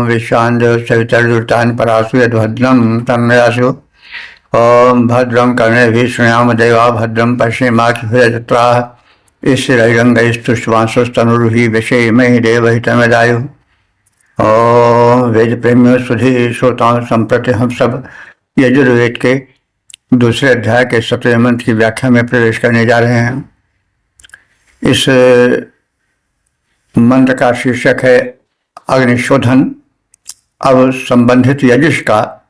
विश्वान्देव सवितर्दुतानि परासु यद्भद्रं तन्मयासु। ओम भद्रं कर्णेभिः शृणुयाम देवा भद्रं पश्येमाक्षभिर्यजत्राः स्थिरैरङ्गैस्तुष्टुवांसस्तनुर्भिः व्यशेमहि देवहितमेदायुः। ओम वेद प्रेमियों सुधी श्रोताओं, संप्रति हम सब यजुर्वेद के दूसरे अध्याय के 17वें मंत्र की व्याख्या में प्रवेश करने जा रहे हैं। इस मंत्र का शीर्षक है अग्निशोधन। अब संबंधित यजुष का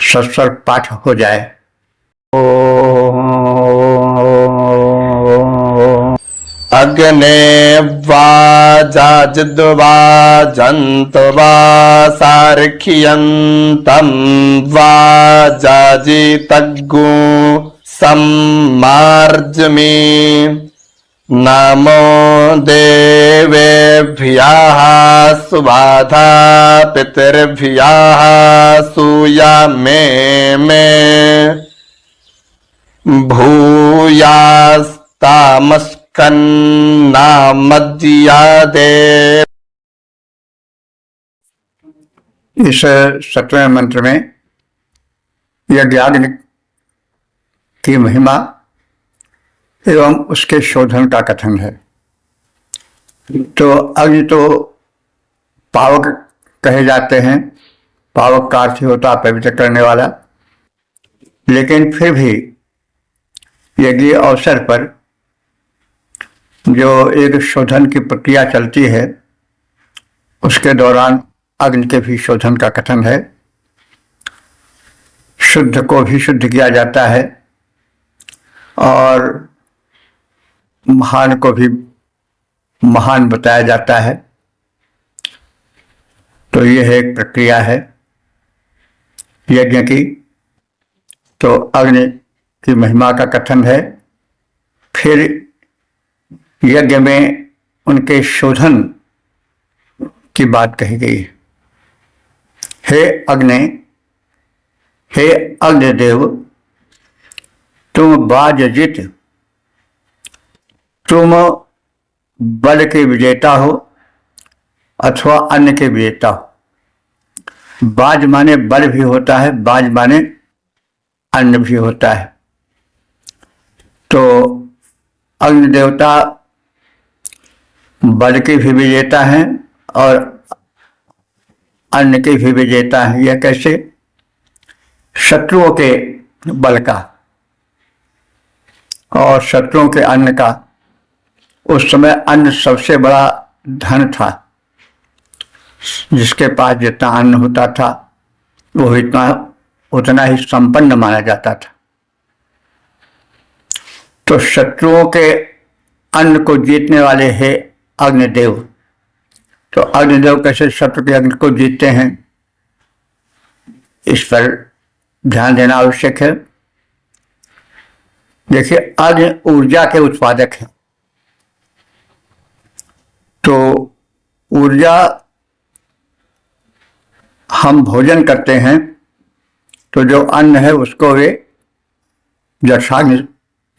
सत्सर्ग पाठ हो जाए। अग्ने वाजाजिद्वाजन्त वा सार्क्ष्यन्तं वाजाजितग्गु सम्मार्जमे। नमो देवेभ्यः सुबाधा पितृभ्यः सूयामे मे भूयास्तामस्कन्नामज्यादे। इस 17वें मंत्र में यज्ञाग्नि की महिमा एवं उसके शोधन का कथन है। तो अग्नि तो पावक कहे जाते हैं, पावक का अर्थ होता है पवित्र करने वाला, लेकिन फिर भी यज्ञ अवसर पर जो एक शोधन की प्रक्रिया चलती है उसके दौरान अग्नि के भी शोधन का कथन है। शुद्ध को भी शुद्ध किया जाता है और महान को भी महान बताया जाता है। तो यह एक प्रक्रिया है यज्ञ की। तो अग्नि की महिमा का कथन है। फिर यज्ञ में उनके शोधन की बात कही गई। हे अग्नि, हे अग्निदेव, तुम बाजजित, तुम बल के विजेता हो अथवा अन्न के विजेता हो। बाज माने बल भी होता है, बाज माने अन्न भी होता है। तो अग्नि देवता बल के भी विजेता हैं और अन्न के भी विजेता हैं। यह कैसे? शत्रुओं के बल का और शत्रुओं के अन्न का। उस समय अन्न सबसे बड़ा धन था। जिसके पास जितना अन्न होता था वो उतना ही संपन्न माना जाता था। तो शत्रुओं के अन्न को जीतने वाले हैं अग्निदेव। तो अग्निदेव कैसे शत्रु के अग्नि को जीतते हैं, इस पर ध्यान देना आवश्यक है। देखिए, अग्नि ऊर्जा के उत्पादक है। तो ऊर्जा, हम भोजन करते हैं तो जो अन्न है उसको वे जठराग्नि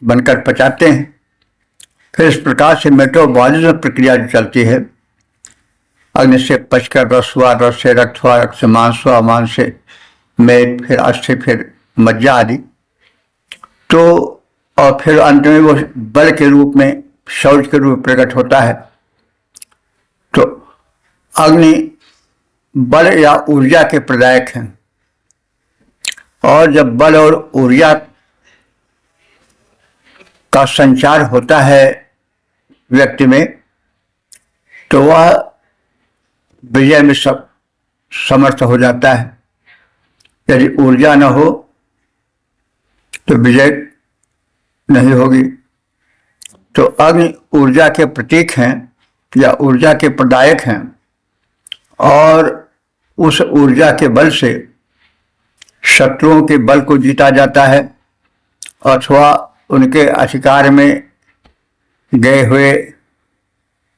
बनकर पचाते हैं। फिर इस प्रकार से मेटाबॉलिज्म प्रक्रिया जो चलती है, अग्नि से पचकर रस हुआ, रस से रक्त हुआ, रक्त से मांस हुआ, मांस से मेद, फिर अस्थि, फिर मज्जा आदि। तो और फिर अंत में वो बल के रूप में, शौच के रूप में प्रकट होता है। तो अग्नि बल या ऊर्जा के प्रदायक हैं। और जब बल और ऊर्जा का संचार होता है व्यक्ति में, तो वह विजय में समर्थ हो जाता है। यदि ऊर्जा न हो तो विजय नहीं होगी। तो अग्नि ऊर्जा के प्रतीक हैं या ऊर्जा के प्रदायक हैं, और उस ऊर्जा के बल से शत्रुओं के बल को जीता जाता है अथवा उनके अधिकार में गए हुए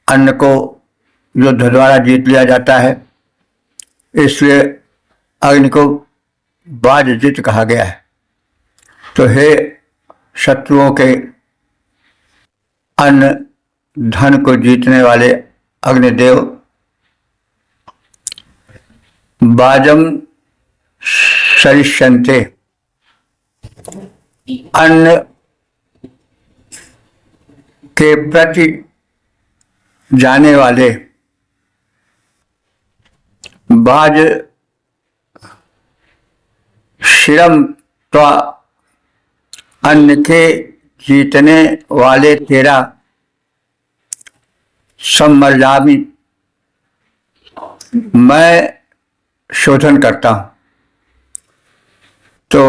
अन्न को युद्ध द्वारा जीत लिया जाता है। इसलिए अग्नि को बाजजित कहा गया है। तो हे शत्रुओं के अन्न धन को जीतने वाले अग्निदेव, बाजम सरिष्यन्ते, अन्न के प्रति जाने वाले, बाज शिरम तो अन्न के जीतने वाले तेरा सम्मर्यामी, मैं शोधन करता हूं। तो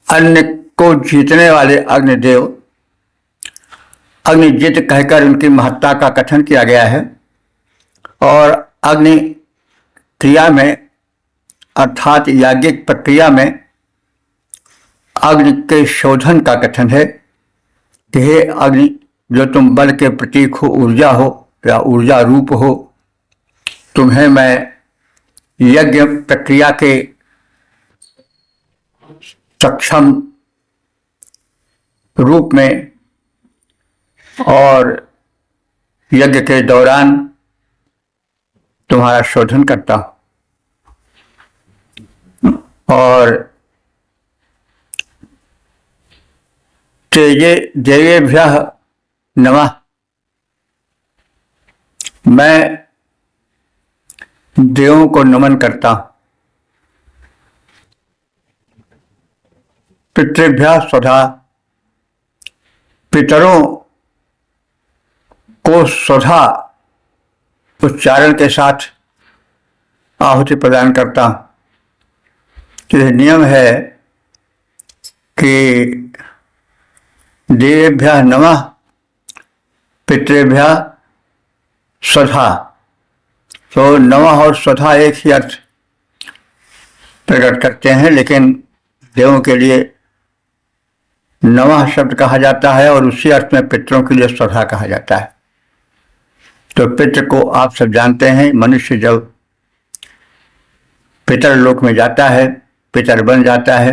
अन्न को जीतने वाले अग्निदेव, अग्निजित कहकर उनकी महत्ता का कथन किया गया है। और अग्नि क्रिया में अर्थात याज्ञिक प्रक्रिया में अग्नि के शोधन का कथन है कि हे अग्नि, जो तुम बल के प्रतीक हो, ऊर्जा हो या ऊर्जा रूप हो, तुम्हें मैं यज्ञ प्रक्रिया के सक्षम रूप में और यज्ञ के दौरान तुम्हारा शोधन करता हूं। और तेजे देवेभ्यः नमः, मैं देवों को नमन करता हूं। पितृभ्यः स्वधा, पितरों को स्वधा उच्चारण के साथ आहुति प्रदान करता हूं। यह नियम है कि देवेभ्यः नमः, पितृभ्यः स्वधा। तो नमः और स्वधा एक ही अर्थ प्रकट करते हैं, लेकिन देवों के लिए नमः शब्द कहा जाता है और उसी अर्थ में पितरों के लिए स्वधा कहा जाता है। तो पितृ को आप सब जानते हैं, मनुष्य जब पितर लोक में जाता है, पितर बन जाता है,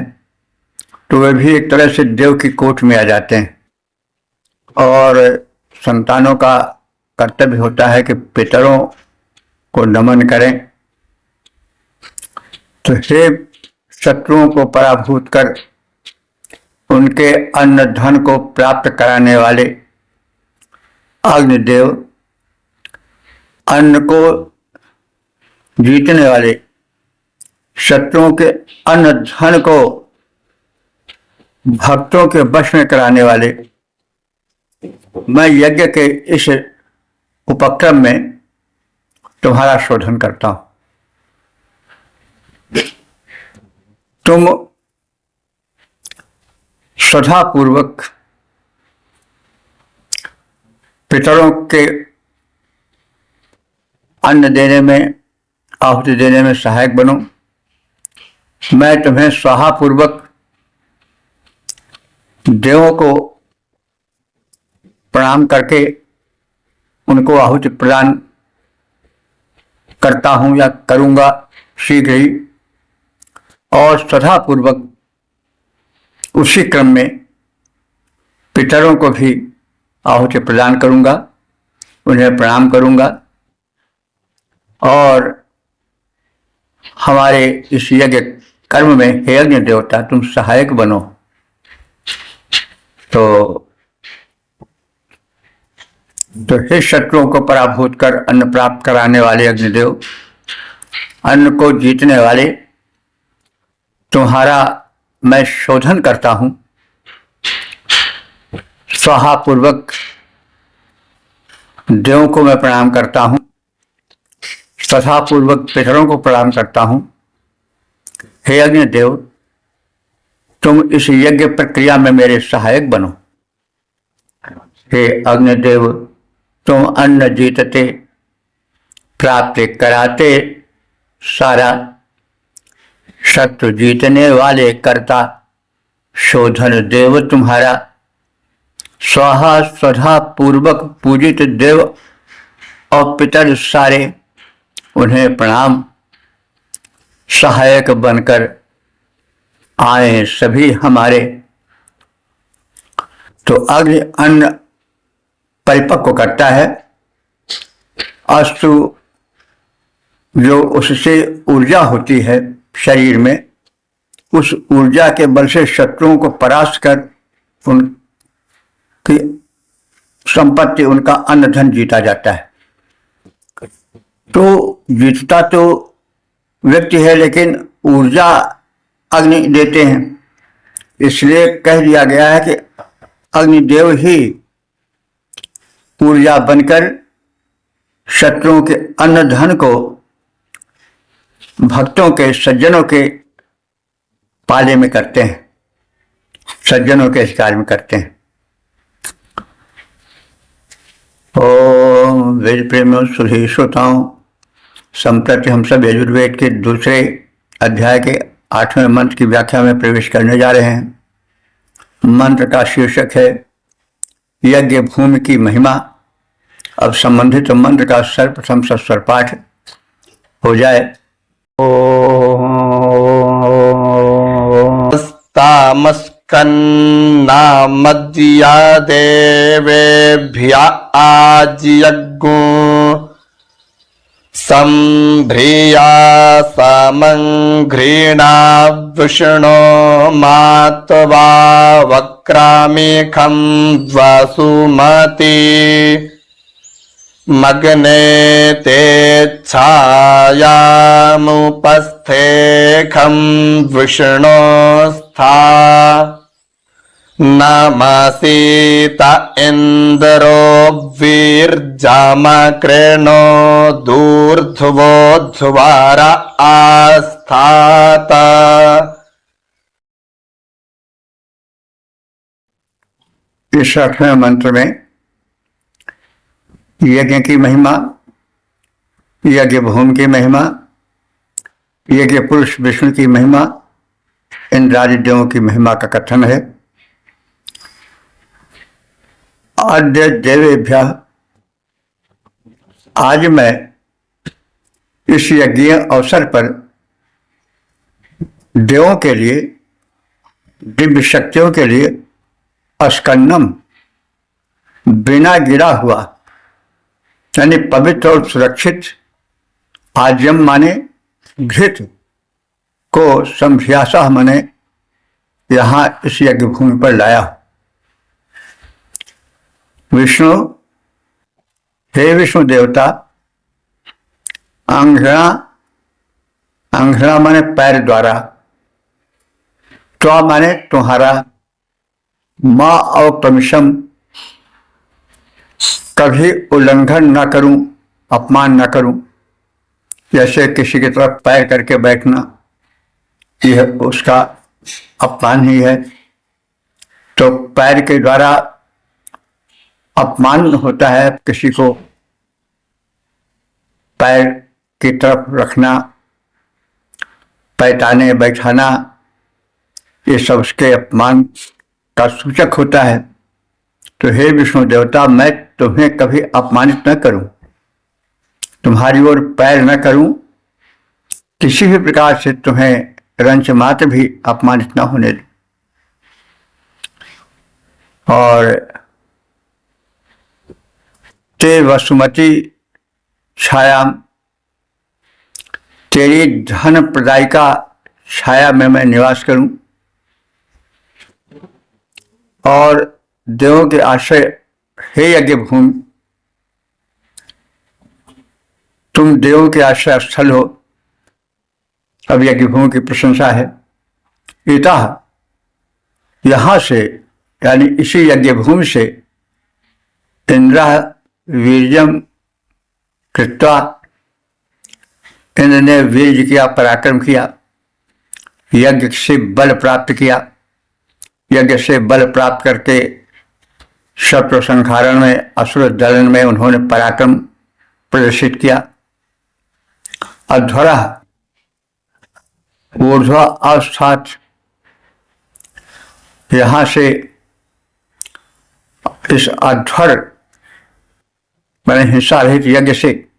तो वे भी एक तरह से देव की कोठ में आ जाते हैं। और संतानों का कर्तव्य होता है कि पितरों को नमन करें। तो हे शत्रुओं को पराभूत कर उनके अन्न धन को प्राप्त कराने वाले अग्निदेव, अन्न को जीतने वाले, शत्रुओं के अन्न धन को भक्तों के वश में कराने वाले, मैं यज्ञ के इस उपक्रम में तुम्हारा शोधन करता हूं। तुम श्रद्धापूर्वक पितरों के अन्न देने में, आहुति देने में सहायक बनो। मैं तुम्हें स्वाहापूर्वक देवों को प्रणाम करके उनको आहुति प्रदान करता हूं या करूंगा शीघ्र ही। और श्रद्धापूर्वक उसी क्रम में पितरों को भी आहुति प्रदान करूंगा, उन्हें प्रणाम करूंगा। और हमारे इस यज्ञ कर्म में हे यज्ञ देवता, तुम सहायक बनो। तो हे शत्रुओं को पराभूत कर अन्न प्राप्त कराने वाले अग्निदेव, अन्न को जीतने वाले, तुम्हारा मैं शोधन करता हूं। स्वाहापूर्वक देवों को मैं प्रणाम करता हूं, श्रद्धापूर्वक पितरों को प्रणाम करता हूं। हे अग्निदेव, तुम इस यज्ञ प्रक्रिया में मेरे सहायक बनो। हे अग्निदेव, तुम अन्न जीतते, प्राप्त कराते सारा, शत्रु जीतने वाले कर्ता, शोधन देव तुम्हारा। स्वाहा स्वधा पूर्वक पूजित देव और पितर सारे, उन्हें प्रणाम। सहायक बनकर आए सभी हमारे। तो अग्नि अन्न परिपक्व करता है, अस्तु जो उससे ऊर्जा होती है शरीर में, उस ऊर्जा के बल से शत्रुओं को परास्त कर उनकी संपत्ति, उनका अन्न धन जीता जाता है। तो जीतता तो व्यक्ति है, लेकिन ऊर्जा अग्नि देते हैं, इसलिए कह दिया गया है कि अग्निदेव ही ऊर्जा बनकर शत्रुओं के अन्न धन को भक्तों के, सज्जनों के पाले में करते हैं, सज्जनों के शिकार में करते हैं। ओम वेद प्रेमियों, सुधी श्रोताओं, संप्रति हम सब यजुर्वेद के दूसरे अध्याय के 8वें मंत्र की व्याख्या में प्रवेश करने जा रहे हैं। मंत्र का शीर्षक है यज्ञ भूमि की महिमा। अब संबंधित मंत्र का सर्वप्रथम सस्वर पाठ हो जाए। तामस्कन्ना मद्या देवेभ्य आज्यज्ञो संभ्रिया समङ्घ्रिणा विष्णो मातवा वक्रामेखं वसुमती मग्ने ते छायामुपस्थेखं विष्णोस्था नमसीत इंद्रो वीर्जामकृणो दूर्ध्वोध्वार आस्थात। इस 8वें मंत्र में यज्ञ की महिमा, यज्ञ भूमि की महिमा, यज्ञ पुरुष विष्णु की महिमा, इंद्रादि देवों की महिमा का कथन है। आद्य देवेभ्य, आज मैं इस यज्ञ अवसर पर देवों के लिए, दिव्य शक्तियों के लिए अस्कन्नम, बिना गिरा हुआ यानी पवित्र और सुरक्षित, आज्यम माने घृत को, संभ्यासा माने यहां इस यज्ञ भूमि पर लाया। विष्णु, हे विष्णु देवता, अंघ्रणा, अंघ्रणा माने पैर द्वारा, त्वा माने तुम्हारा, मां अप्रमिशम, कभी उल्लंघन न करूं, अपमान न करूं। जैसे किसी की तरफ पैर करके बैठना, यह उसका अपमान ही है। तो पैर के द्वारा अपमान होता है, किसी को पैर की तरफ रखना, पैठाने बैठाना, ये सब उसके अपमान का सूचक होता है। तो हे विष्णु देवता, मैं तुम्हें कभी अपमानित न करूं, तुम्हारी ओर पैर न करूं, किसी भी प्रकार से तुम्हें रंच मात्र भी अपमानित न होने दूं। और ते वसुमती छाया, तेरी धन प्रदायिका छाया में मैं निवास करूं। और देवों के आश्रय, हे यज्ञ भूमि, तुम देवों के आश्रय स्थल हो। अब यज्ञ भूमि की प्रशंसा है। इतः, यहां से यानी इसी यज्ञ भूमि से, इंद्र वीर्यम कृत्वा, इंद्र ने वीर्य किया, पराक्रम किया, यज्ञ से बल प्राप्त किया। यज्ञ से बल प्राप्त करके शत्रु संहारण में, असुर दलन में उन्होंने पराक्रम प्रदर्शित किया। अध्वरा, ऊर्ध्व अवस्थात, यहां से इस अध्वर मैंने हिंसा रहित यज्ञ से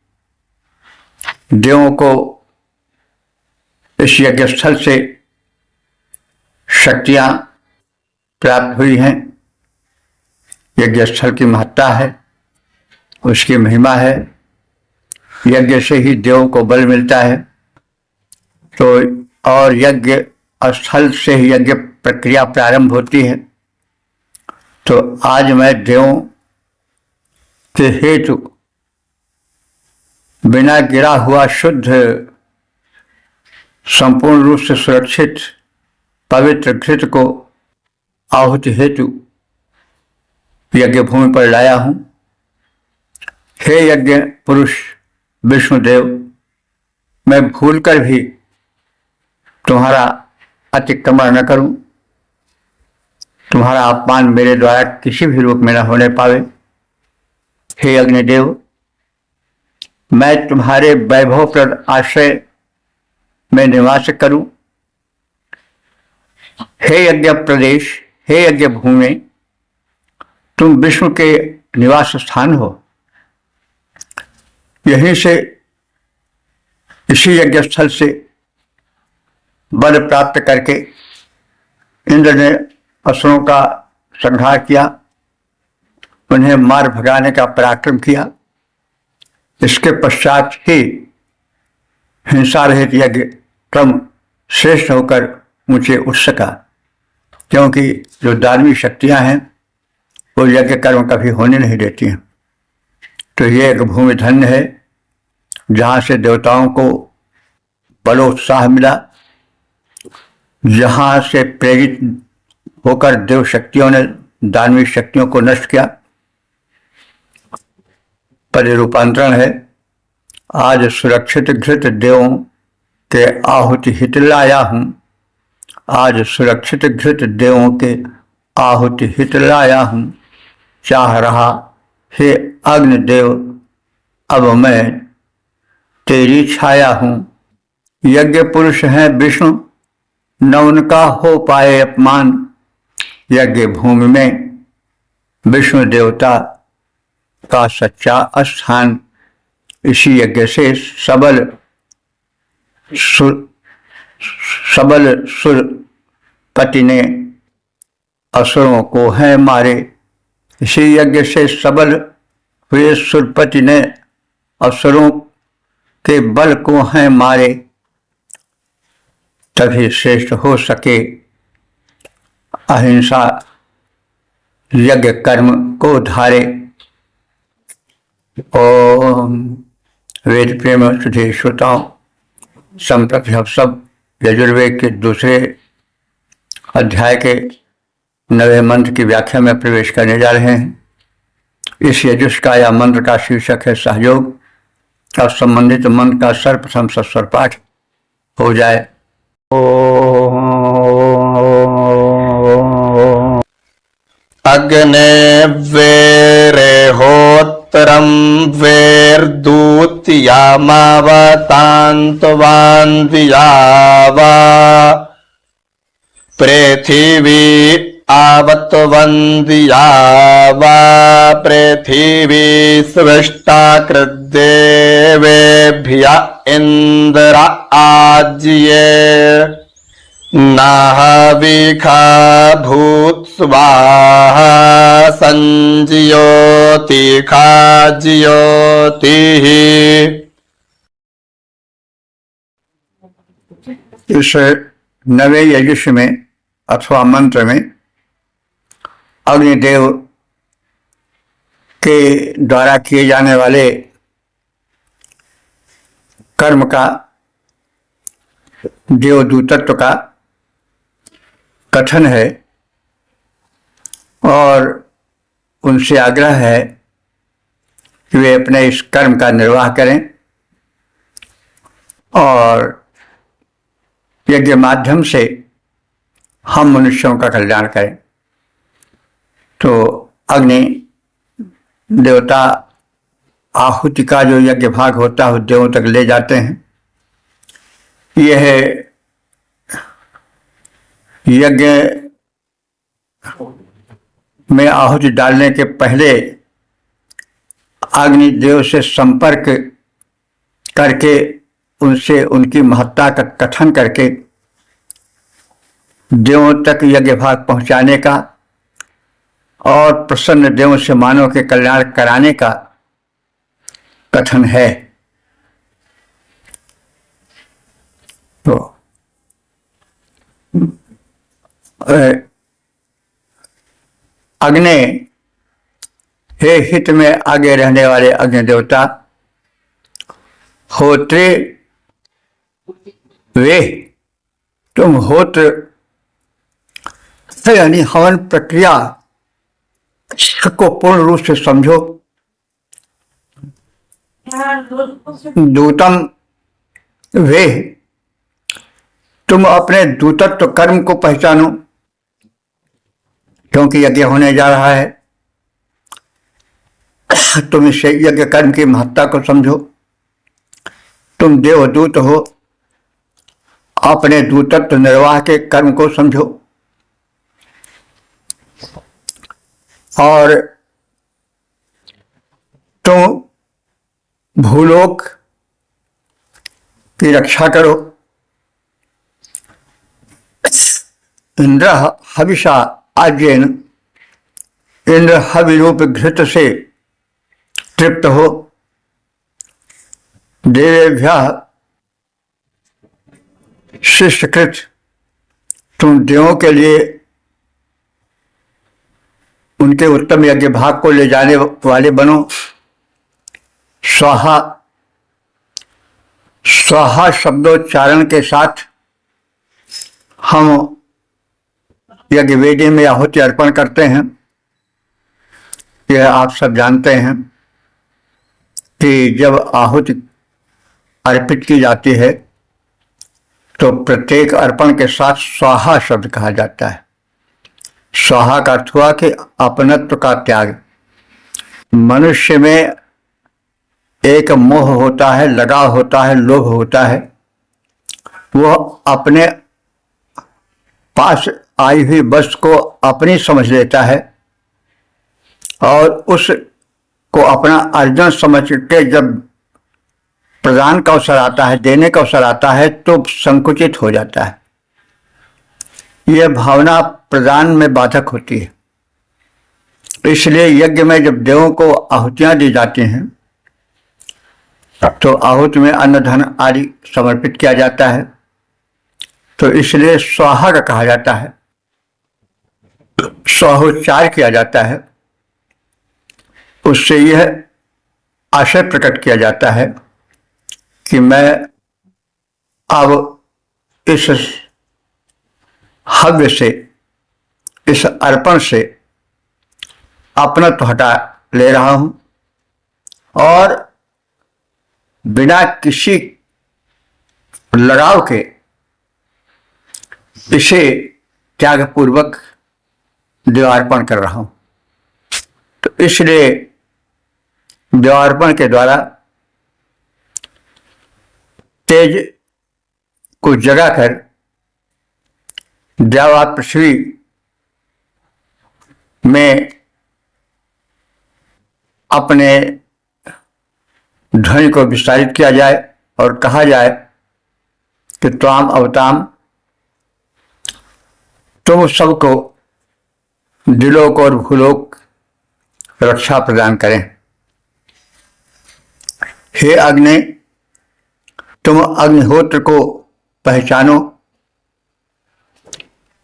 देवों को इस यज्ञ स्थल से शक्तियां प्राप्त हुई हैं। यज्ञ स्थल की महत्ता है, उसकी महिमा है। यज्ञ से ही देवों को बल मिलता है। तो और यज्ञ स्थल से ही यज्ञ प्रक्रिया प्रारंभ होती है। तो आज मैं देवों के हेतु बिना गिरा हुआ शुद्ध, संपूर्ण रूप से सुरक्षित पवित्र घृत को आहुति हेतु यज्ञ भूमि पर लाया हूं। हे यज्ञ पुरुष विष्णुदेव, मैं भूलकर भी तुम्हारा अतिक्रमण न करूं, तुम्हारा अपमान मेरे द्वारा किसी भी रूप में न होने पावे। हे अग्निदेव, मैं तुम्हारे वैभवप्रद आश्रय में निवास करूं। हे यज्ञ प्रदेश, हे यज्ञ भूमि, तुम विष्णु के निवास स्थान हो। यहीं से, इसी यज्ञ स्थल से बल प्राप्त करके इंद्र ने असुरों का संहार किया, उन्हें मार भगाने का पराक्रम किया। इसके पश्चात ही हिंसा रहित यज्ञ क्रम श्रेष्ठ होकर ऊंचे उठ सका, क्योंकि जो दानवी शक्तियां हैं वो यज्ञ कर्म कभी होने नहीं देती हैं। तो ये एक भूमि धन्य है जहां से देवताओं को बलोत्साह मिला, जहां से प्रेरित होकर देव शक्तियों ने दानवी शक्तियों को नष्ट किया। परिरूपांतरण है। आज सुरक्षित घृत देवों के आहुति हित लाया हूं। आज सुरक्षित घृत देवों के आहुति हित लाया हूं। चाह रहा हे अग्निदेव, अब मैं तेरी छाया हूं। यज्ञ पुरुष हैं विष्णु, न उनका हो पाए अपमान। यज्ञ भूमि में विष्णु देवता का सच्चा स्थान। इसी यज्ञ से सबल सुरपति ने असुरों को है मारे। इसी यज्ञ से सबल हुए सुरपति ने असुरों के बल को हैं मारे। तभी श्रेष्ठ हो सके अहिंसा यज्ञ कर्म को धारे। ओम वेद प्रेम सुधे श्रोताओं, संप्रति हम सब यजुर्वेद के दूसरे अध्याय के 9वें मंत्र की व्याख्या में प्रवेश करने जा रहे हैं। इस यजुष का या मंत्र का शीर्षक है सहयोग, और संबंधित मंत्र का सर्वप्रथम सस्वर पाठ हो जाए। अग्ने वेरेहोत्तरं वेर्दूत्यामावतान्तवान्वियावा पृथिवी आवत्वन्दियावा पृथिवी स्विष्टा कृद्देवेभ्य इन्द्र आज्ये नाहविखा भूत स्वाहा संज्योति खाज्योति। इस 9वें यजुष में अथवा मंत्र में अग्निदेव के द्वारा किए जाने वाले कर्म का, देवदूतत्व का कथन है और उनसे आग्रह है कि वे अपने इस कर्म का निर्वाह करें और यज्ञ माध्यम से हम मनुष्यों का कल्याण करें। तो अग्नि देवता आहुति का जो यज्ञ भाग होता है देवों तक ले जाते हैं। यह यज्ञ में आहुति डालने के पहले अग्निदेव से संपर्क करके उनसे उनकी महत्ता का कथन करके देवों तक यज्ञ भाग पहुंचाने का और प्रसन्न देवों से मानव के कल्याण कराने का कथन है। तो अग्नि, हे हित में आगे रहने वाले अग्नि देवता, होत्रे वे, तुम होत्र यानी हवन प्रक्रिया को पूर्ण रूप से समझो। दूतम वे, तुम अपने दूतत्व कर्म को पहचानो, क्योंकि यज्ञ होने जा रहा है। तुम इस यज्ञ कर्म की महत्ता को समझो। तुम देवदूत हो, अपने दूतत्व निर्वाह के कर्म को समझो और तुम भूलोक की रक्षा करो। इंद्र हविषा आज्येन, इंद्र हवि रूप घृत से तृप्त हो। देवेभ्यः शिष्टकृत, तुम देवों के लिए उनके उत्तम यज्ञ भाग को ले जाने वाले बनो। स्वाहा, स्वाहा शब्दोच्चारण के साथ हम यज्ञ वेदी में आहुति अर्पण करते हैं। यह आप सब जानते हैं कि जब आहुति अर्पित की जाती है तो प्रत्येक अर्पण के साथ स्वाहा शब्द कहा जाता है। स्वाहा का अर्थ हुआ कि अपनत्व का त्याग। मनुष्य में एक मोह होता है, लगाव होता है, लोभ होता है। वह अपने पास आई हुई वस्तु को अपनी समझ लेता है और उसको अपना अर्जन समझ के जब प्रदान का अवसर आता है, देने का अवसर आता है, तो संकुचित हो जाता है। यह भावना प्रदान में बाधक होती है। इसलिए यज्ञ में जब देवों को आहुतियां दी जाती हैं तो आहुति में अन्न धन आदि समर्पित किया जाता है। तो इसलिए स्वाहा का कहा जाता है, स्वाहोच्चार किया जाता है। उससे यह आशय प्रकट किया जाता है कि मैं अब इस हव्य से, इस अर्पण से अपनत्व हटा ले रहा हूं और बिना किसी लगाव के इसे त्यागपूर्वक देवार्पण कर रहा हूं। तो इसलिए देवार्पण के द्वारा तेज को जगाकर देवा पृथ्वी में अपने ध्वनि को विस्तारित किया जाए और कहा जाए कि त्वाम अवताम, तुम सबको दिलोक और भूलोक रक्षा प्रदान करें। हे अग्नि, तुम अग्निहोत्र को पहचानो,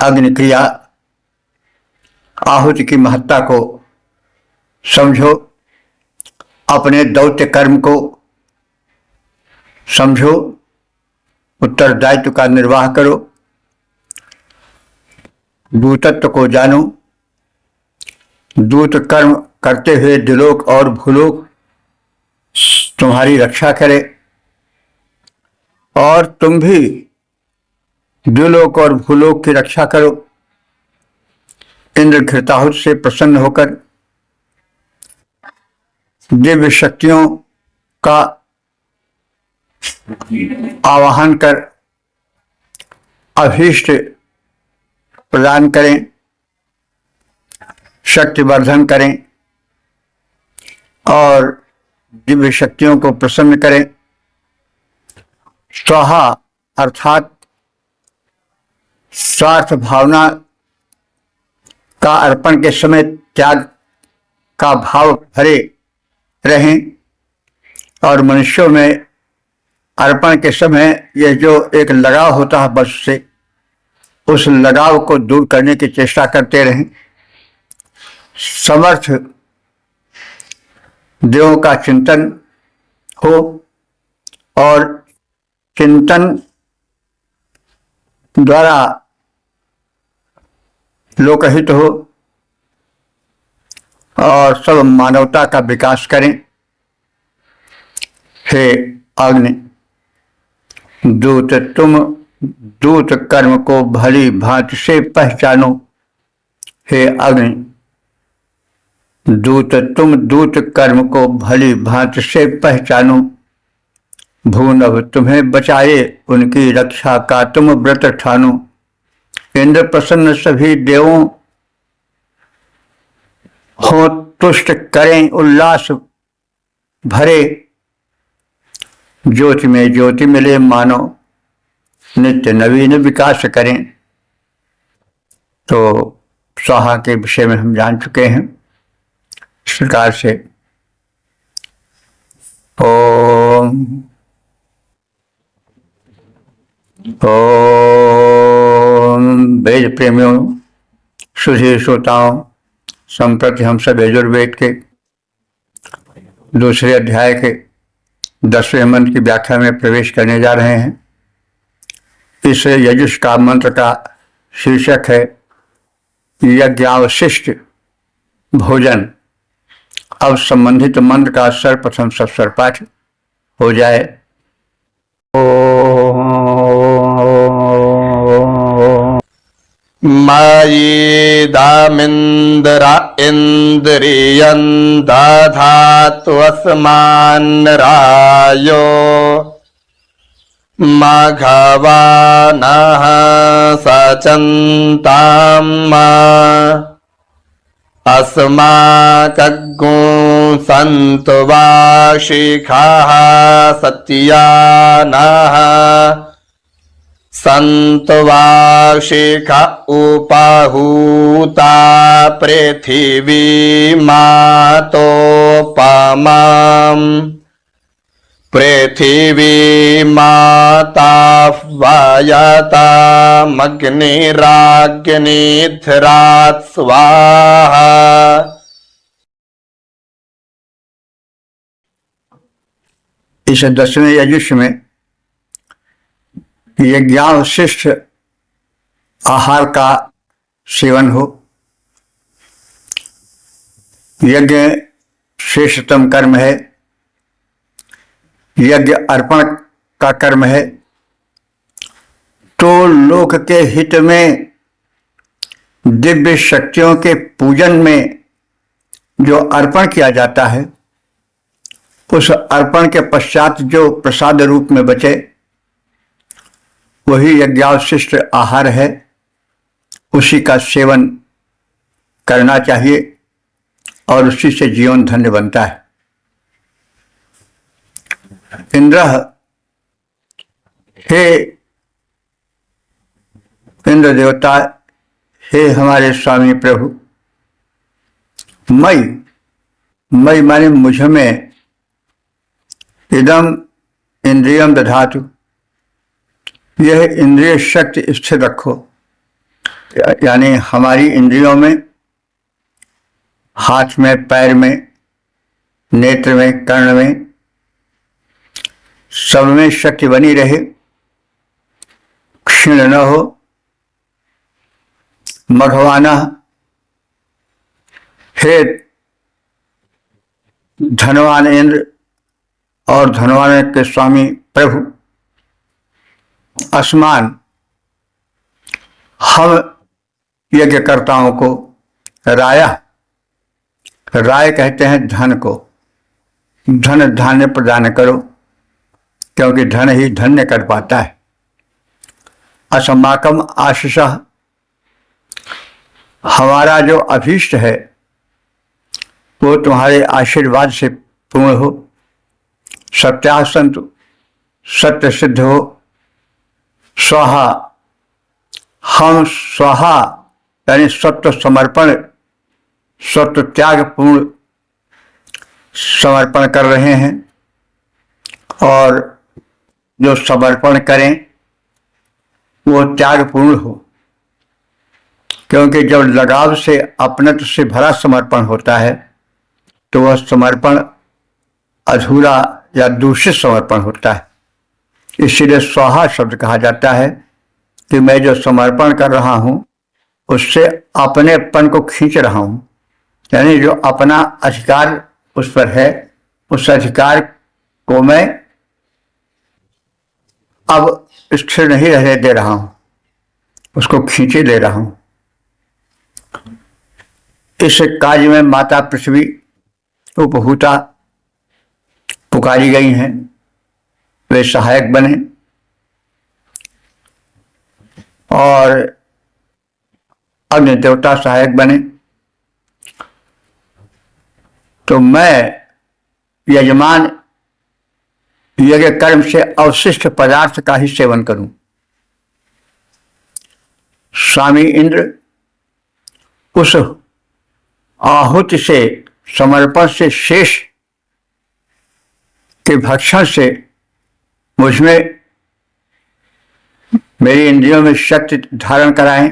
अग्नि क्रिया आहुति की महत्ता को समझो, अपने दौत्य कर्म को समझो, उत्तरदायित्व का निर्वाह करो, दूतत्व को जानो। दूत कर्म करते हुए दिलोक और भूलोक तुम्हारी रक्षा करे और तुम भी दिलोक और भूलोक की रक्षा करो। इंद्र घृताहुत से प्रसन्न होकर दिव्य शक्तियों का आवाहन कर अभीष्ट प्रदान करें, शक्ति वर्धन करें और दिव्य शक्तियों को प्रसन्न करें। स्वाहा अर्थात स्वार्थ भावना का अर्पण के समय त्याग का भाव भरे रहें और मनुष्यों में अर्पण के समय यह जो एक लगाव होता है वस्तु से, उस लगाव को दूर करने की चेष्टा करते रहें। समर्थ देवों का चिंतन हो और चिंतन द्वारा लोकहित हो और सब मानवता का विकास करें। हे अग्नि, दूत तुम दूत कर्म को भली भांति से पहचानो। हे अग्नि, दूत तुम दूत कर्म को भली भांति से पहचानो। भूनभ तुम्हें बचाए, उनकी रक्षा का तुम व्रत ठानो। इंद्र प्रसन्न सभी देवों हो तुष्ट करें, उल्लास भरे ज्योति में ज्योति मिले मानो, नित्य नवीन विकास करें। तो स्वाहा के विषय में हम जान चुके हैं। इस प्रकार से ओम वेद प्रेमियों, सुधीर श्रोताओं, संप्रति हम सब यजुर्वेद के दूसरे अध्याय के 10वें मंत्र की व्याख्या में प्रवेश करने जा रहे हैं। इस यजुष का मंत्र का शीर्षक है यज्ञावशिष्ट भोजन। अब संबंधित मंत्र का सर्वप्रथम सत्स्वर पाठ हो जाए। मयीदामिन्द्र इन्द्रियं दधातु अस्मान्नरायो मघवानः सचन्ताम् अस्माकग्गो सन्तु वाशिखाः सत्यानः सन्तु वार्षिक उपहूता पृथिवी मातोपमाम् पृथिवी माता वयतामग्निराग्निध्रात् स्वाहा। इस 10वें यजुष में यज्ञावशिष्ट आहार का सेवन हो। यज्ञ श्रेष्ठतम कर्म है, यज्ञ अर्पण का कर्म है। तो लोक के हित में, दिव्य शक्तियों के पूजन में जो अर्पण किया जाता है, उस अर्पण के पश्चात जो प्रसाद रूप में बचे, वही यज्ञावशिष्ट आहार है। उसी का सेवन करना चाहिए और उसी से जीवन धन्य बनता है। इंद्र, हे इंद्र देवता, हे हमारे स्वामी प्रभु, मई माने मुझ में, इदम इंद्रियम दधातु, यह इंद्रिय शक्ति स्थिर रखो। यानी हमारी इंद्रियों में, हाथ में, पैर में, नेत्र में, कर्ण में, सब में शक्ति बनी रहे, क्षीण न हो। मघवाना, हे धनवान इंद्र और धनवान के स्वामी प्रभु, अस्मान, हम यज्ञकर्ताओं को राया, राय कहते हैं धन को, धन धान्य प्रदान करो, क्योंकि धन ही धन्य कर पाता है। अस्माकम आशीष, हमारा जो अभीष्ट है वो तुम्हारे आशीर्वाद से पूर्ण हो। सत्यासंतु, सत्य सिद्ध हो, स्वाहा, हम स्वाहा यानी सत्व समर्पण, सत्व त्याग पूर्ण समर्पण कर रहे हैं। और जो समर्पण करें वो त्यागपूर्ण हो, क्योंकि जब लगाव से अपनत्व से भरा समर्पण होता है तो वह समर्पण अधूरा या दूषित समर्पण होता है। इसीलिए स्वाहा शब्द कहा जाता है कि मैं जो समर्पण कर रहा हूं उससे अपनेपन को खींच रहा हूं, यानी जो अपना अधिकार उस पर है उस अधिकार को मैं अब स्थिर नहीं रहने दे रहा हूं, उसको खींचे ले रहा हूं। इस कार्य में माता पृथ्वी उपभूता पुकारी गई हैं, वे सहायक बने और अग्नि देवता सहायक बने। तो मैं यजमान यज्ञ कर्म से अवशिष्ट पदार्थ का ही सेवन करूं। स्वामी इंद्र उस आहुति से, समर्पण से शेष के भक्षण से मुझमें, मेरी इंद्रियों में शक्ति धारण कराएं,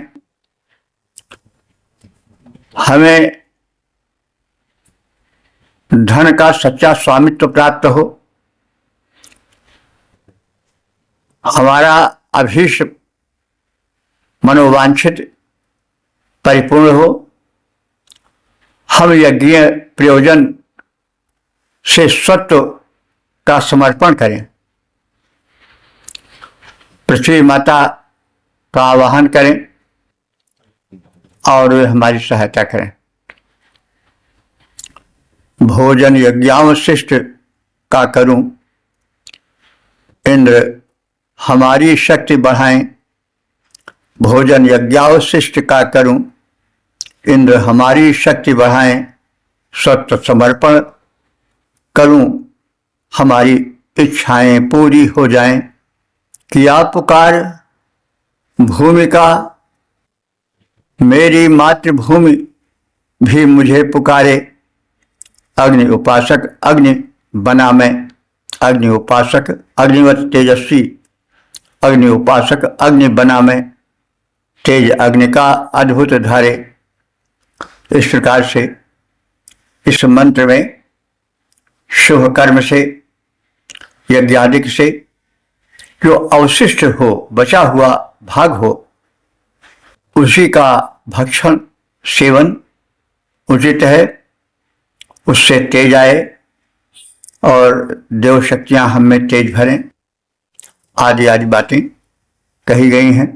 हमें धन का सच्चा स्वामित्व प्राप्त हो, हमारा अभीष्ट मनोवांछित परिपूर्ण हो, हम यज्ञीय प्रयोजन से सत्व का समर्पण करें, पृथ्वी माता का आवाहन करें और वे हमारी सहायता करें। भोजन यज्ञावशिष्ट का करूं, इंद्र हमारी शक्ति बढ़ाएं। भोजन यज्ञावशिष्ट का करूं, इंद्र हमारी शक्ति बढ़ाएं। सत्य समर्पण करूं, हमारी इच्छाएं पूरी हो जाएं। किया पुकार भूमिका, मेरी मातृभूमि भी मुझे पुकारे। अग्नि उपासक अग्नि बना मैं, अग्नि उपासक अग्निवत तेजस्वी, अग्नि उपासक अग्नि बना मैं, तेज अग्नि का अद्भुत धारे। इस प्रकार से इस मंत्र में शुभ कर्म से, यज्ञादिक से जो अवशिष्ट हो, बचा हुआ भाग हो, उसी का भक्षण सेवन उचित है। उससे तेज आए और देव शक्तियां हम में तेज भरें, आदि आदि बातें कही गई हैं।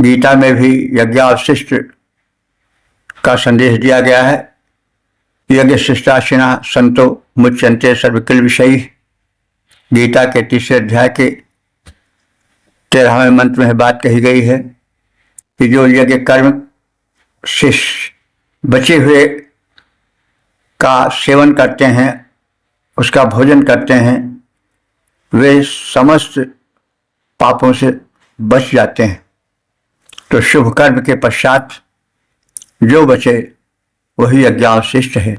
गीता में भी यज्ञावशिष्ट का संदेश दिया गया है। यज्ञ शिष्टाशिना संतो मुच्यन्ते सर्वकिल विषयी। गीता के 3 अध्याय के 13वें मंत्र में बात कही गई है कि जो यज्ञ कर्म से बचे हुए का सेवन करते हैं, उसका भोजन करते हैं, वे समस्त पापों से बच जाते हैं। तो शुभ कर्म के पश्चात जो बचे वही यज्ञावशिष्ट है।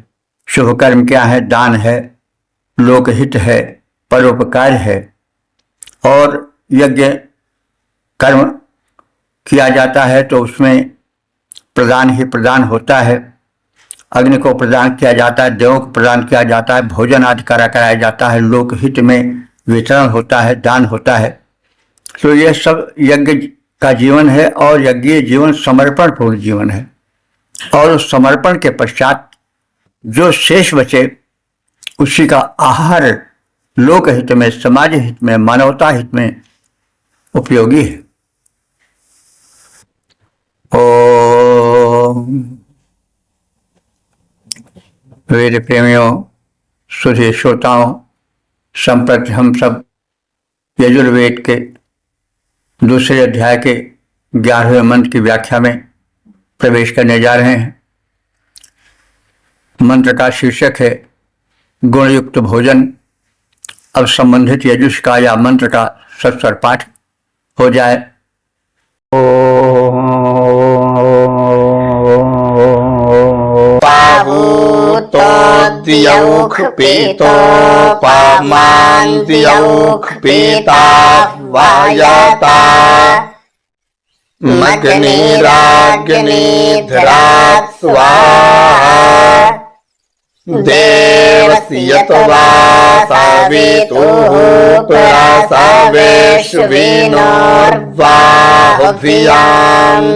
शुभ कर्म क्या है? दान है, लोकहित है, परोपकार है। और यज्ञ कर्म किया जाता है तो उसमें प्रदान ही प्रदान होता है। अग्नि को प्रदान किया जाता है, देवों को प्रदान किया जाता है, भोजन आदि कराया जाता है, लोकहित में वितरण होता है, दान होता है। तो यह सब यज्ञ का जीवन है और यज्ञीय जीवन समर्पण पूर्ण जीवन है। और उस समर्पण के पश्चात जो शेष बचे उसी का आहार लोकहित में, समाज हित में, मानवता हित में उपयोगी है। ओम वेद प्रेमियों, सुधे श्रोताओं, संप्रति हम सब यजुर्वेद के 2 अध्याय के 11वें मंत्र की व्याख्या में प्रवेश करने जा रहे हैं। मंत्र का शीर्षक है गुणयुक्त भोजन। अब संबंधित यजुष का या मंत्र का सत्वर पाठ हो जाए। पाहूतोद्यौख पीतो पामान्द्यौख पीता वायता मग्निराग्निधरात् स्वाहा देवस्यत्वा सवितुः प्रसवेष्विनोर्वाहुभियाम्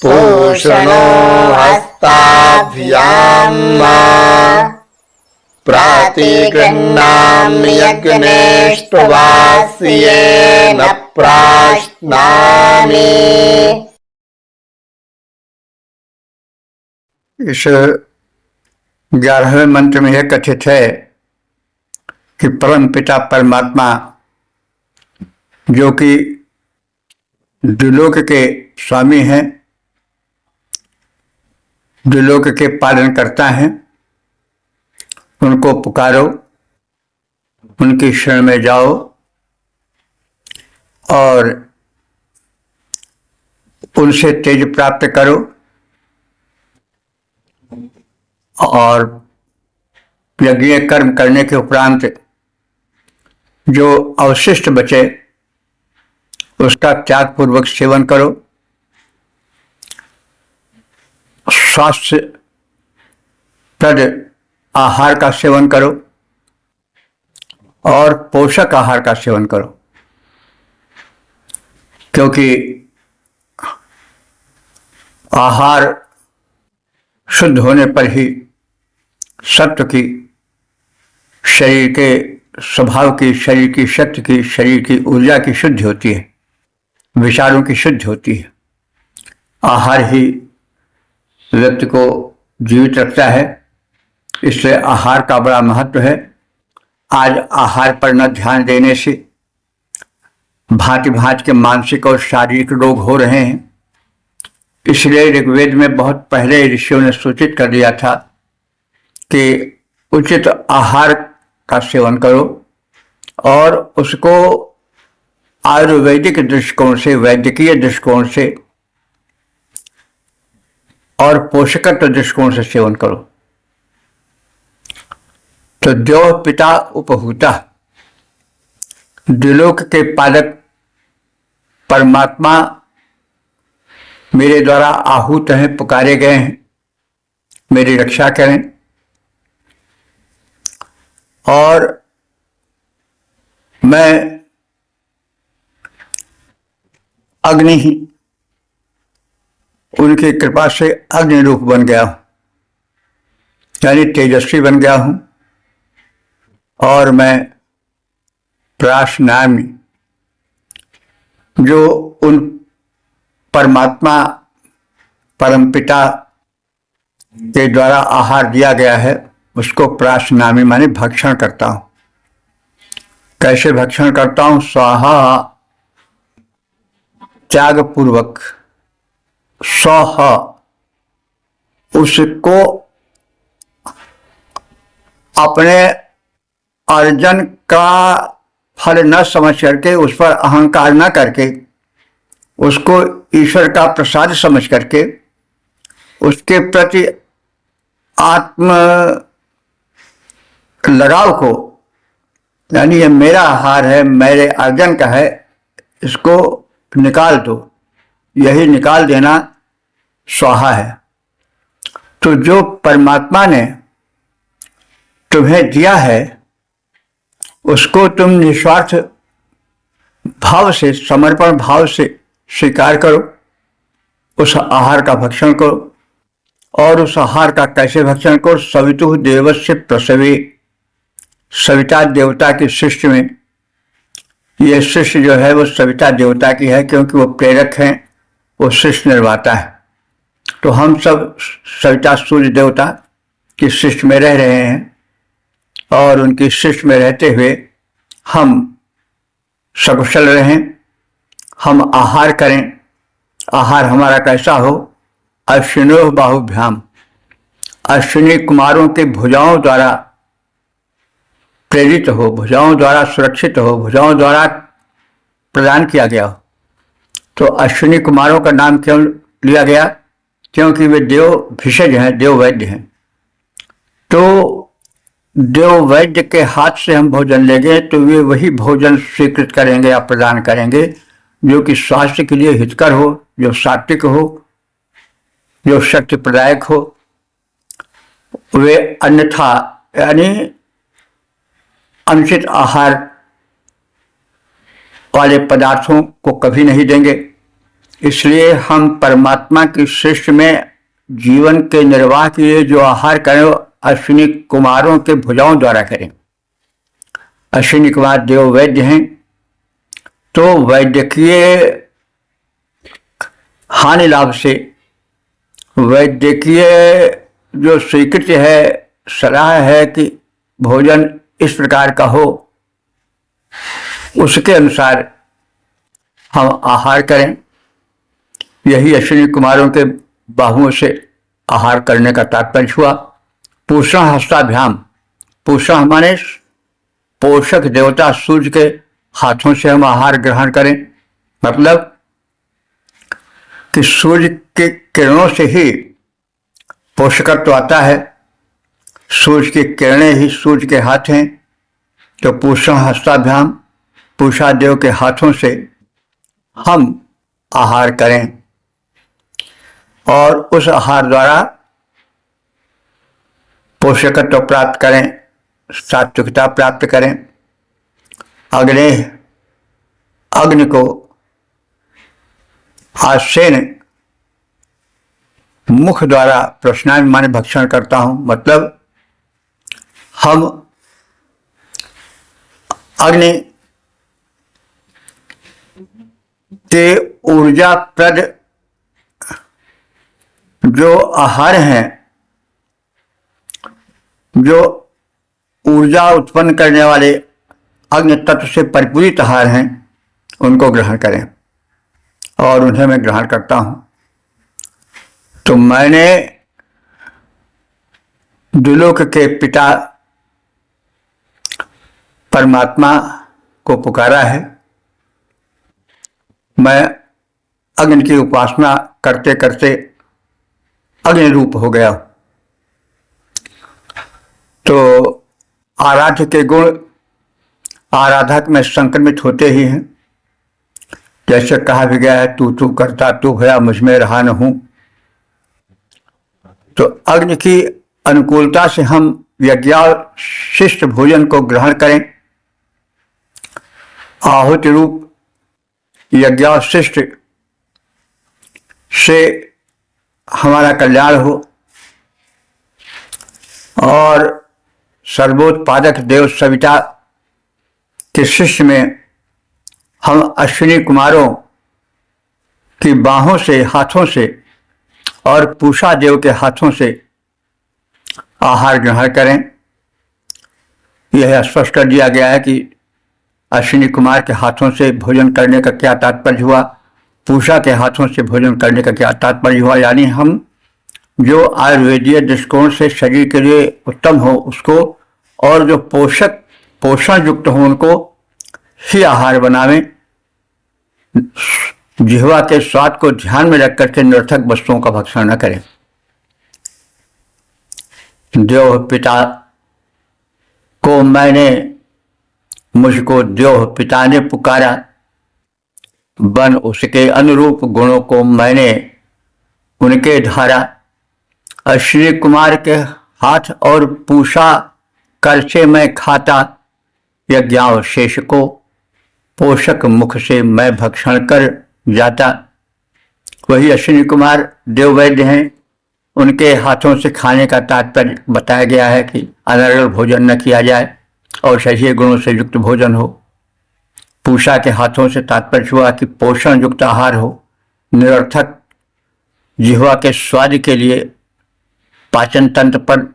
पूषणो हस्ताभ्याम् प्रातिगृह्णाम्यग्नेष्ट्वास्येन प्राश्नामि। इस 11वें मंत्र में यह कथित है कि परम पिता परमात्मा जो कि द्विलोक के स्वामी हैं, द्विलोक के पालन करता है, उनको पुकारो, उनकी शरण में जाओ और उनसे तेज प्राप्त करो और यज्ञ कर्म करने के उपरांत जो अवशिष्ट बचे उसका त्याग पूर्वक सेवन करो। स्वास्थ्यप्रद आहार का सेवन करो और पोषक आहार का सेवन करो, क्योंकि आहार शुद्ध होने पर ही सत्व की, शरीर के स्वभाव की, शरीर की शक्ति की, शरीर की ऊर्जा की शुद्धि होती है, विचारों की शुद्धि होती है। आहार ही व्यक्ति को जीवित रखता है, इसलिए आहार का बड़ा महत्व है। आज आहार पर न ध्यान देने से भांति भांति के मानसिक और शारीरिक रोग हो रहे हैं। इसलिए ऋग्वेद में बहुत पहले ऋषियों ने सूचित कर दिया था कि उचित आहार का सेवन करो और उसको आयुर्वेदिक दृष्टिकोण से, वैद्यकीय दृष्टिकोण से और पोषकत्व दृष्टिकोण से सेवन करो। तो द्योः पिता उपहूता, द्विलोक के पालक परमात्मा मेरे द्वारा आहूत हैं, पुकारे गए हैं, मेरी रक्षा करें। और मैं अग्नि ही उनकी कृपा से अग्नि रूप बन गया हूं, यानी तेजस्वी बन गया हूं। और मैं प्राश्नामि, जो उन परमात्मा परमपिता के द्वारा आहार दिया गया है उसको प्राश्नामि माने भक्षण करता हूं। कैसे भक्षण करता हूं? स्वाहा, त्याग पूर्वक। स्वाह, उसको अपने अर्जन का फल न समझ करके, उस पर अहंकार न करके, उसको ईश्वर का प्रसाद समझ करके, उसके प्रति आत्म लगाव को, यानी ये मेरा आहार है, मेरे अर्जन का है, इसको निकाल दो, यही निकाल देना स्वाहा है। तो जो परमात्मा ने तुम्हें दिया है उसको तुम निस्वार्थ भाव से, समर्पण भाव से स्वीकार करो, उस आहार का भक्षण करो। और उस आहार का कैसे भक्षण करो? सवितुः देवस्य प्रसवे, सविता देवता की सृष्टि में, यह सृष्टि जो है वो सविता देवता की है, क्योंकि वो प्रेरक हैं, वो सृष्टि निर्माता है। तो हम सब सविता सूर्य देवता की सृष्टि में रह रहे हैं और उनकी सृष्टि में रहते हुए हम सकुशल रहें, हम आहार करें। आहार हमारा कैसा हो? अश्विनोः बाहुभ्याम, अश्विनी कुमारों के भुजाओं द्वारा प्रेरित हो, भुजाओं द्वारा सुरक्षित हो, भुजाओं द्वारा प्रदान किया गया हो। तो अश्विनी कुमारों का नाम क्यों लिया गया? क्योंकि वे देव भिषज हैं, देव वैद्य हैं। तो देव वैद्य के हाथ से हम भोजन लेंगे तो वे वही भोजन स्वीकृत करेंगे या प्रदान करेंगे जो कि स्वास्थ्य के लिए हितकर हो, जो सात्विक हो, जो शक्ति प्रदायक हो। वे अन्यथा यानी अनुचित आहार वाले पदार्थों को कभी नहीं देंगे। इसलिए हम परमात्मा की सृष्टि में जीवन के निर्वाह के लिए जो आहार करें वो अश्विनी कुमारों के भुजाओं द्वारा करें। अश्विनी कुमार देव वैद्य हैं, तो वैद्यकीय हानि लाभ से वैद्यकीय जो स्वीकृति है, सलाह है कि भोजन इस प्रकार का हो, उसके अनुसार हम आहार करें। यही अश्विनी कुमारों के बाहुओं से आहार करने का तात्पर्य हुआ। पूषण हस्ताभ्याम, पूषण माने पोषक देवता सूर्य के हाथों से हम आहार ग्रहण करें। मतलब कि सूर्य के किरणों से ही पोषकत्व आता है, सूर्य की किरणें ही सूर्य के हाथ हैं। तो पूषण हस्ताभ्याम, पूषा देव के हाथों से हम आहार करें और उस आहार द्वारा पोषकत्व प्राप्त करें, सात्विकता प्राप्त करें। अग्नि को आसेन मुख द्वारा प्रश्नान माने भक्षण करता हूं। मतलब हम अग्नि के ऊर्जाप्रद जो आहार हैं, जो ऊर्जा उत्पन्न करने वाले अग्नि तत्व से परिपूरित आहार हैं, उनको ग्रहण करें और उन्हें मैं ग्रहण करता हूं। तो मैंने दुलोक के पिता परमात्मा को पुकारा है। मैं अग्नि की उपासना करते करते अग्नि रूप हो गया। तो आराध्य के गुण आराधक में संक्रमित होते ही हैं। जैसे कहा भी गया है, तू तू करता तू भया मुझ में रहा न हूं। तो अग्नि की अनुकूलता से हम यज्ञाशिष्ट भोजन को ग्रहण करें। आहुति रूप यज्ञाशिष्ट से हमारा कल्याण हो और सर्वोत्पादक देव सविता के शिष्य में हम अश्विनी कुमारों की बाहों से, हाथों से और पूषा देव के हाथों से आहार ग्रहण करें। यह स्पष्ट कर दिया गया है कि अश्विनी कुमार के हाथों से भोजन करने का क्या तात्पर्य हुआ, पूषा के हाथों से भोजन करने का क्या तात्पर्य हुआ। यानी हम जो आयुर्वेदीय दृष्टिकोण से शरीर के लिए उत्तम हो उसको, और जो पोषण युक्त हो उनको ही आहार बनावें। जिह्वा के स्वाद को ध्यान में रख करके निरर्थक वस्तुओं का भक्षण न करें। देव पिता को मुझको देव पिता ने पुकारा, बन उसके अनुरूप गुणों को मैंने उनके धारा। अश्विनी कुमार के हाथ और पूषा कर से मैं खाता, यज्ञावशेष को पोषक मुख से मैं भक्षण कर जाता। वही अश्विनी कुमार देव वैद्य हैं। उनके हाथों से खाने का तात्पर्य बताया गया है कि अनर्गल भोजन न किया जाए और सही गुणों से युक्त भोजन हो। पूषा के हाथों से तात्पर्य हुआ कि पोषण युक्त आहार हो। निरर्थक जिह्वा के स्वाद के लिए पाचन तंत्र पर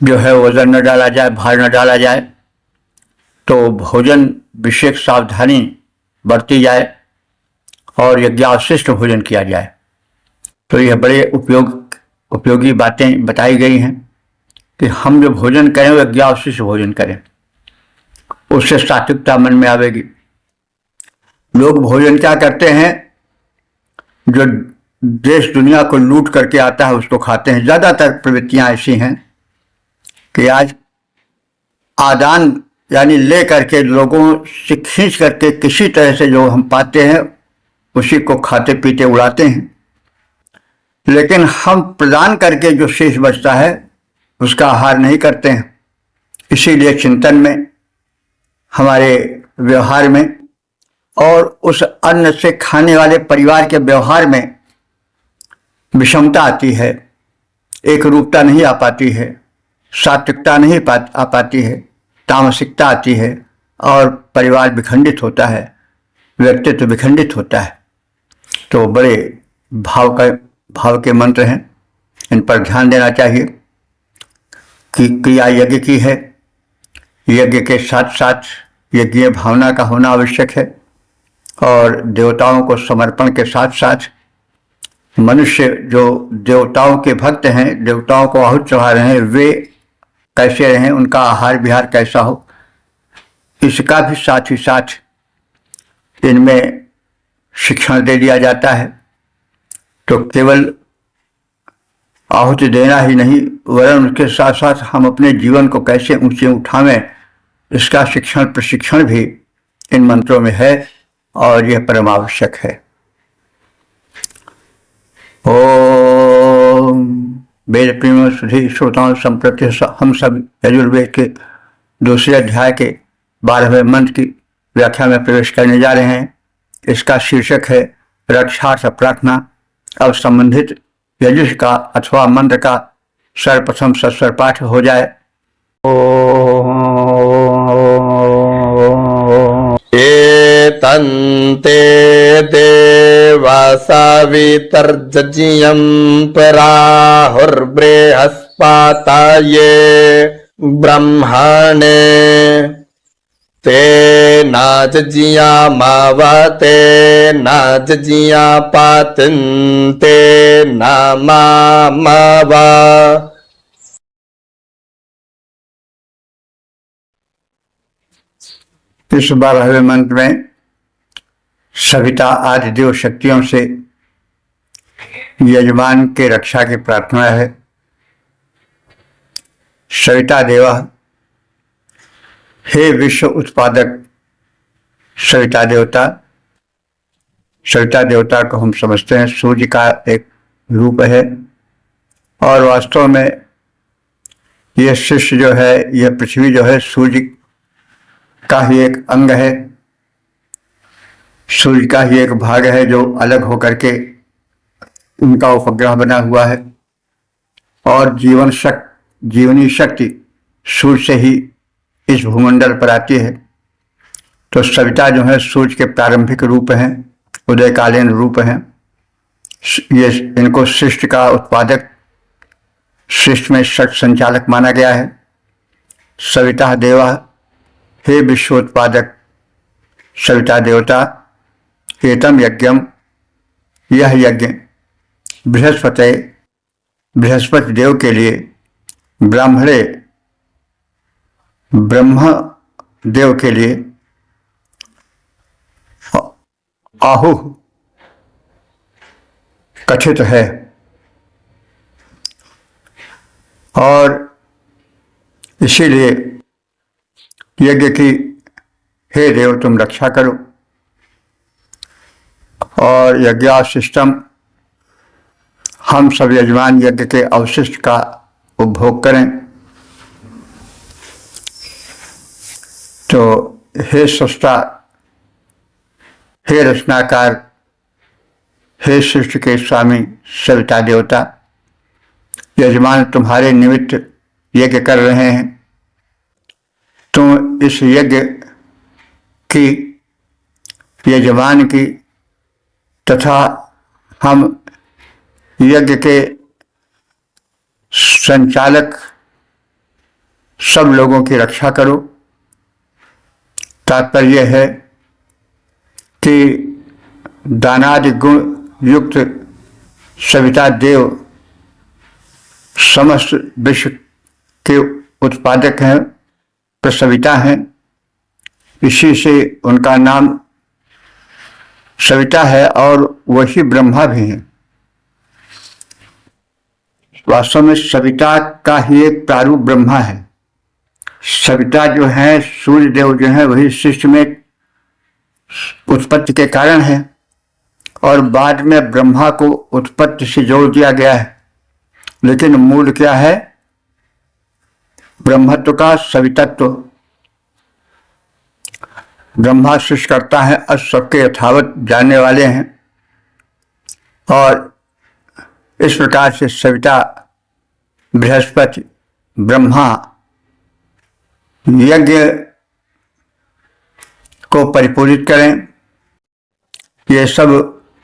जो है वजन न डाला जाए, भार न डाला जाए। तो भोजन विशेष सावधानी बरती जाए और यज्ञावशिष्ट भोजन किया जाए। तो यह बड़े उपयोगी बातें बताई गई हैं कि हम जो भोजन करें वो यज्ञावशिष्ट भोजन करें, उससे सात्विकता मन में आवेगी। लोग भोजन क्या करते हैं, जो देश दुनिया को लूट करके आता है उसको खाते हैं। ज़्यादातर प्रवृत्तियां ऐसी हैं कि आज आदान यानी ले करके लोगों से खींच करके किसी तरह से जो हम पाते हैं उसी को खाते पीते उड़ाते हैं, लेकिन हम प्रदान करके जो शेष बचता है उसका आहार नहीं करते हैं। इसीलिए चिंतन में, हमारे व्यवहार में और उस अन्न से खाने वाले परिवार के व्यवहार में विषमता आती है, एक रूपता नहीं आ पाती है, सात्विकता नहीं आ पाती है, तामसिकता आती है और परिवार विखंडित होता है, व्यक्तित्व विखंडित होता है। तो बड़े भाव के मंत्र हैं, इन पर ध्यान देना चाहिए कि क्रिया यज्ञ की है, यज्ञ के साथ साथ यज्ञीय भावना का होना आवश्यक है और देवताओं को समर्पण के साथ साथ मनुष्य जो देवताओं के भक्त हैं, देवताओं को आहुति चढ़ा रहे हैं, वे कैसे रहें, उनका आहार विहार कैसा हो, इसका भी साथ ही साथ इनमें शिक्षण दे दिया जाता है। तो केवल आहुति देना ही नहीं, वरन उसके साथ साथ हम अपने जीवन को कैसे ऊंचे उठावें, इसका शिक्षण प्रशिक्षण भी इन मंत्रों में है और यह परम आवश्यक है। ओम वेद प्रेम सुधी श्रोताओं संप्रति हम सब यजुर्वेद के दूसरे अध्याय के 12वें मंत्र की व्याख्या में प्रवेश करने जा रहे हैं। इसका शीर्षक है रक्षार्थ प्रार्थना। अब संबंधित यजुष का अथवा मंत्र का सर्वप्रथम सस्वर पाठ हो जाए। एतन्ते देवासा वितर्जयं प्राहुर्बृहस्पतये ब्रह्मणे ते नाजजियामावते नाजजियापातिन्ते नमामव। इस 12वें मंत्र में सविता आदि देव शक्तियों से यजमान के रक्षा की प्रार्थना है। सविता देवा, हे विश्व उत्पादक सविता देवता। सविता देवता को हम समझते हैं सूर्य का एक रूप है और वास्तव में यह शिष्य जो है, यह पृथ्वी जो है, सूर्य का ही एक अंग है, सूर्य का ही एक भाग है जो अलग होकर के उनका उपग्रह बना हुआ है और जीवनी शक्ति सूर्य से ही इस भूमंडल पर आती है। तो सविता जो है सूर्य के प्रारंभिक रूप हैं, उदयकालीन रूप हैं। ये इनको सृष्टि का उत्पादक, सृष्टि में षट संचालक माना गया है। सविता देवा, हे विश्वोत्पादक सविता देवता, एतम यज्ञम, यह यज्ञ बृहस्पति देव के लिए, ब्रह्म देव के लिए आहु कथित है और इसीलिए यज्ञ की, हे देव तुम रक्षा करो और यज्ञाशिष्टम, हम सब यजमान यज्ञ के अवशिष्ट का उपभोग करें। तो हे सृष्टा, हे रचनाकार, हे सृष्टि के स्वामी सविता देवता, यजमान तुम्हारे निमित्त यज्ञ कर रहे हैं। तुम इस यज्ञ की, यजमान की तथा हम यज्ञ के संचालक सब लोगों की रक्षा करो। तात्पर्य है कि दानादि गुण युक्त सविता देव समस्त विश्व के उत्पादक हैं, प्रसविता हैं। इसी से उनका नाम सविता है और वही ब्रह्मा भी है। वास्तव में सविता का ही एक प्रारूप ब्रह्मा है। सविता जो है, सूर्य देव जो है, वही सृष्टि में उत्पत्ति के कारण है और बाद में ब्रह्मा को उत्पत्ति से जोड़ दिया गया है। लेकिन मूल क्या है? ब्रह्मत्व का सवितत्व। ब्रह्मा सृष्टि करता है, सबके यथावत जानने वाले हैं और इस प्रकार से सविता, बृहस्पति, ब्रह्मा यज्ञ को परिपूरित करें। ये सब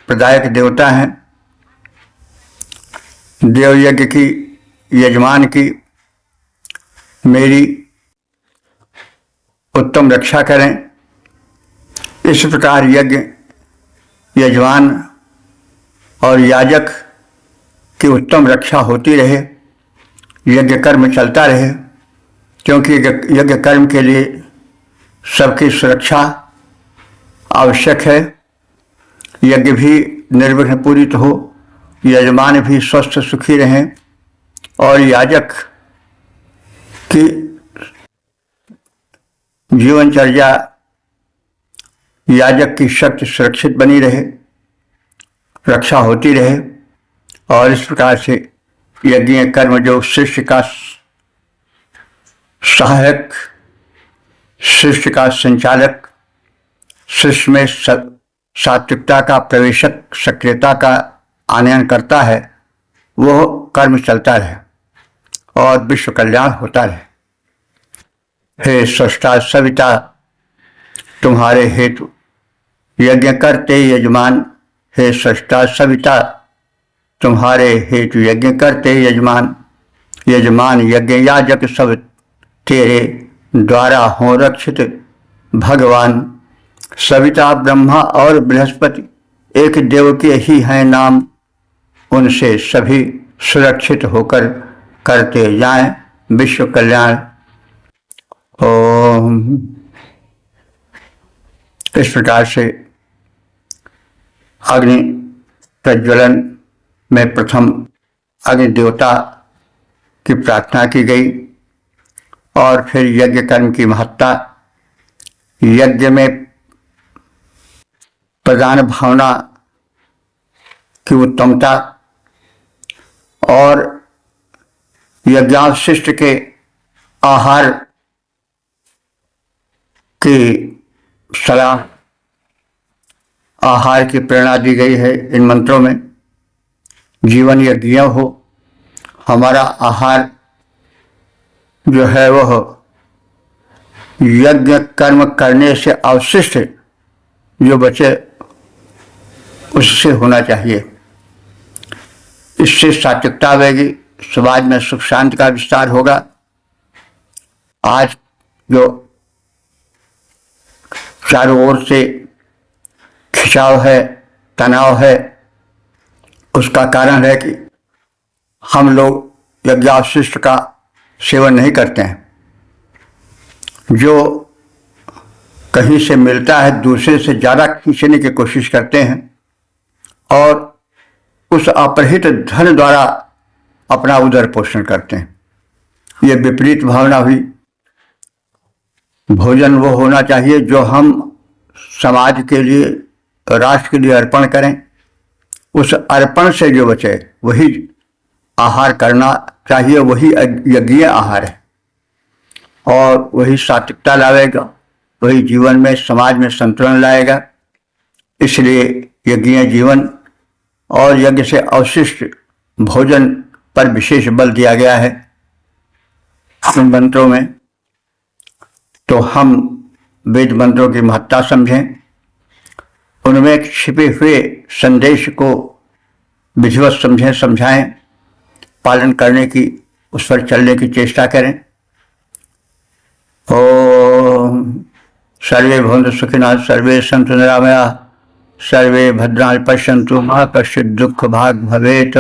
प्रदायक देवता हैं। देव यज्ञ की, यजमान की मेरी उत्तम रक्षा करें। इस प्रकार यज्ञ, यजमान और याजक की उत्तम रक्षा होती रहे, यज्ञ कर्म चलता रहे, क्योंकि यज्ञ कर्म के लिए सबकी सुरक्षा आवश्यक है। यज्ञ भी निर्विघ्न पूरित हो, यजमान भी स्वस्थ सुखी रहें और याजक की जीवनचर्या, याजक की शक्ति सुरक्षित बनी रहे, रक्षा होती रहे। और इस प्रकार से यज्ञ कर्म जो सृष्टि का सहायक, सृष्टि का संचालक, सृष्टि में सात्विकता का प्रवेशक, सक्रियता का आनयन करता है, वो कर्म चलता रहे और विश्व कल्याण होता रहे। हे स्रष्टा सविता, तुम्हारे हेतु यज्ञ करते यजमान। हे स्रष्टा सविता, तुम्हारे हेतु यज्ञ करते यजमान। यजमान, यज्ञ, याजक सब तेरे द्वारा हो रक्षित। भगवान सविता, ब्रह्मा और बृहस्पति एक देव के ही हैं नाम। उनसे सभी सुरक्षित होकर करते जाएं विश्व कल्याण। ओम। इस प्रकार से अग्नि प्रज्वलन में प्रथम अग्नि देवता की प्रार्थना की गई और फिर यज्ञ कर्म की महत्ता, यज्ञ में प्रधान भावना की उत्तमता और यज्ञावशिष्ट के आहार की सलाह, आहार की प्रेरणा दी गई है इन मंत्रों में। जीवन यज्ञ हो, हमारा आहार जो है वह यज्ञ कर्म करने से अवशिष्ट जो बचे उससे होना चाहिए। इससे सात्विकता आएगी, समाज में सुख शांति का विस्तार होगा। आज जो चारों ओर से खिंचाव है, तनाव है, उसका कारण है कि हम लोग यज्ञावशिष्ट का सेवन नहीं करते हैं। जो कहीं से मिलता है दूसरे से ज़्यादा खींचने की कोशिश करते हैं और उस अपहृत धन द्वारा अपना उदर पोषण करते हैं। ये विपरीत भावना हुई। भोजन वो होना चाहिए जो हम समाज के लिए, राष्ट्र के लिए अर्पण करें। उस अर्पण से जो बचे वही आहार करना चाहिए, वही यज्ञीय आहार है और वही सात्विकता लाएगा, वही जीवन में, समाज में संतुलन लाएगा। इसलिए यज्ञीय जीवन और यज्ञ से अवशिष्ट भोजन पर विशेष बल दिया गया है इन मंत्रों में। तो हम वेद मंत्रों की महत्ता समझें, उनमें छिपे हुए संदेश को विधिवत समझें, समझाएं, पालन करने की, उस पर चलने की चेष्टा करें। ओम। सर्वे भवन्तु सुखिनः, सर्वे सन्तु निरामयाः, सर्वे भद्राणि पश्यन्तु, मा कश्चित् दुःख भाग् भवेत्।